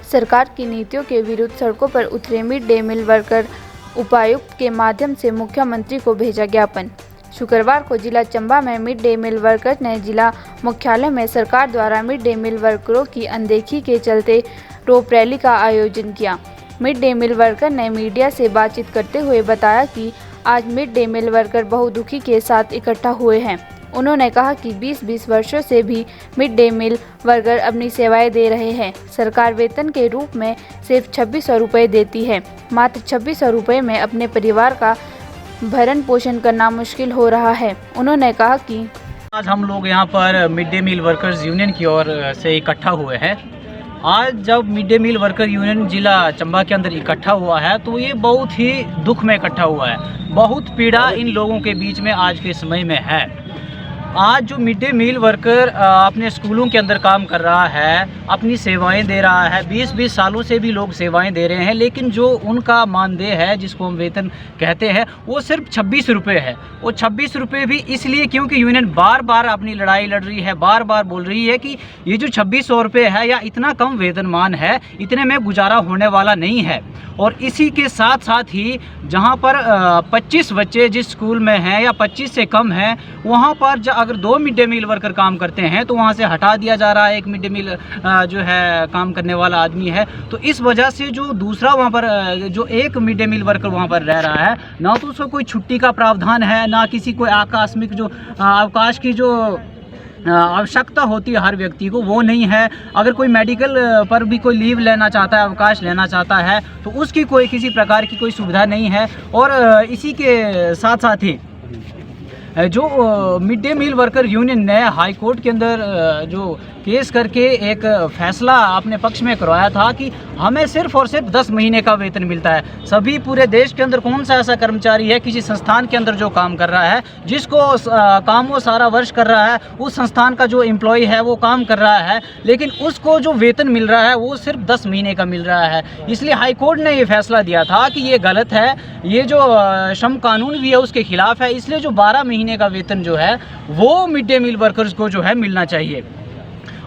सरकार की नीतियों के विरुद्ध सड़कों पर उतरे मिड डे मील वर्कर। उपायुक्त के माध्यम से मुख्यमंत्री को भेजा ज्ञापन। शुक्रवार को जिला चंबा में मिड डे मील वर्कर्स ने जिला मुख्यालय में सरकार द्वारा मिड डे मील वर्करों की अनदेखी के चलते रोप रैली का आयोजन किया। मिड डे मील वर्कर ने मीडिया से बातचीत करते हुए बताया कि आज मिड डे मील वर्कर बहुदुखी के साथ इकट्ठा हुए हैं। उन्होंने कहा कि 20-20 वर्षों से भी मिड डे मील वर्कर अपनी सेवाएं दे रहे हैं। सरकार वेतन के रूप में सिर्फ 2600 रुपये देती है। मात्र 2600 रुपये में अपने परिवार का भरण पोषण करना मुश्किल हो रहा है। उन्होंने कहा कि आज हम लोग यहाँ पर mid day meal workers union की ओर से इकट्ठा हुए हैं। आज जब mid day meal worker union जिला चंबा के अंदर इकट्ठा हुआ है तो ये बहुत ही दुख में इकट्ठा हुआ है। बहुत पीड़ा इन लोगों के बीच में आज के समय में है। आज जो मिड डे मील वर्कर अपने स्कूलों के अंदर काम कर रहा है, अपनी सेवाएं दे रहा है, 20-20 सालों से भी लोग सेवाएं दे रहे हैं, लेकिन जो उनका मानदेय है जिसको हम वेतन कहते हैं वो सिर्फ 26 रुपये है। वो 26 रुपये भी इसलिए क्योंकि यूनियन बार बार अपनी लड़ाई लड़ रही है, बार बार बोल रही है कि ये जो 2600 रुपये है या इतना कम वेतनमान है, इतने में गुजारा होने वाला नहीं है। और इसी के साथ साथ ही जहाँ पर 25 बच्चे जिस स्कूल में हैं या 25 से कम हैं, वहाँ पर अगर 2 मिड डे मील वर्कर काम करते हैं तो वहाँ से हटा दिया जा रहा है। एक मिड डे मील जो है काम करने वाला आदमी है, तो इस वजह से जो दूसरा वहाँ पर जो एक मिड डे मील वर्कर वहाँ पर रह रहा है, ना तो उसको कोई छुट्टी का प्रावधान है, ना किसी कोई आकस्मिक जो अवकाश की जो आवश्यकता होती है हर व्यक्ति को, वो नहीं है। अगर कोई मेडिकल पर भी कोई लीव लेना चाहता है, अवकाश लेना चाहता है, तो उसकी कोई किसी प्रकार की कोई सुविधा नहीं है। और इसी के साथ साथ ही जो mid day meal worker union ने हाई कोर्ट के अंदर जो केस करके एक फैसला अपने पक्ष में करवाया था कि हमें सिर्फ और सिर्फ 10 महीने का वेतन मिलता है। सभी पूरे देश के अंदर कौन सा ऐसा कर्मचारी है किसी संस्थान के अंदर जो काम कर रहा है, जिसको काम वो सारा वर्ष कर रहा है, उस संस्थान का जो एम्प्लॉय है वो काम कर रहा है, लेकिन उसको जो वेतन मिल रहा है वो सिर्फ 10 महीने का मिल रहा है। इसलिए हाई कोर्ट ने ये फैसला दिया था कि ये गलत है, ये जो श्रम कानून भी है उसके खिलाफ है। इसलिए जो 12 महीने का वेतन जो है वो मिड डे मील वर्कर्स को जो है मिलना चाहिए।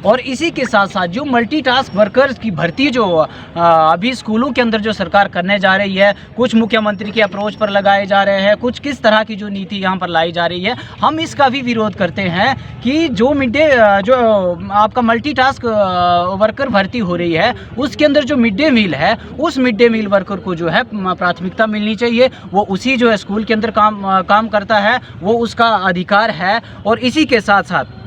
और इसी के साथ साथ जो मल्टीटास्क वर्कर्स की भर्ती जो अभी स्कूलों के अंदर जो सरकार करने जा रही है, कुछ मुख्यमंत्री के अप्रोच पर लगाए जा रहे हैं, कुछ किस तरह की जो नीति यहाँ पर लाई जा रही है, हम इसका भी विरोध करते हैं कि जो मिड डे जो आपका मल्टीटास्क वर्कर भर्ती हो रही है उसके अंदर जो मिड डे मील है, उस मिड डे मील वर्कर को जो है प्राथमिकता मिलनी चाहिए। वो उसी जो है स्कूल के अंदर काम करता है, वो उसका अधिकार है। और इसी के साथ साथ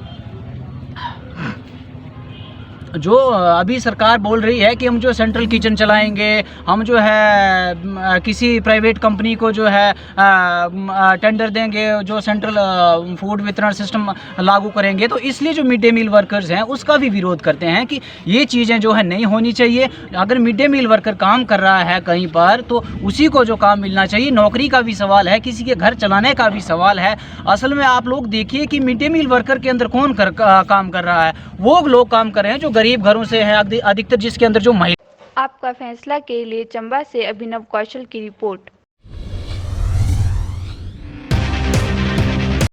जो अभी सरकार बोल रही है कि हम जो सेंट्रल किचन चलाएंगे, हम जो है किसी प्राइवेट कंपनी को जो है टेंडर देंगे, जो सेंट्रल फूड वितरण सिस्टम लागू करेंगे, तो इसलिए जो मिड डे मील वर्कर्स हैं उसका भी विरोध करते हैं कि ये चीज़ें जो है नहीं होनी चाहिए। अगर मिड डे मील वर्कर काम कर रहा है कहीं पर तो उसी को जो काम मिलना चाहिए। नौकरी का भी सवाल है, किसी के घर चलाने का भी सवाल है। असल में आप लोग देखिए कि मिड डे मील वर्कर के अंदर कौन काम कर रहा है, वो लोग काम कर रहे हैं जो गरीब घरों से है अधिकतर, जिसके अंदर जो महिला। आपका फैसला के लिए चंबा से अभिनव कौशल की रिपोर्ट।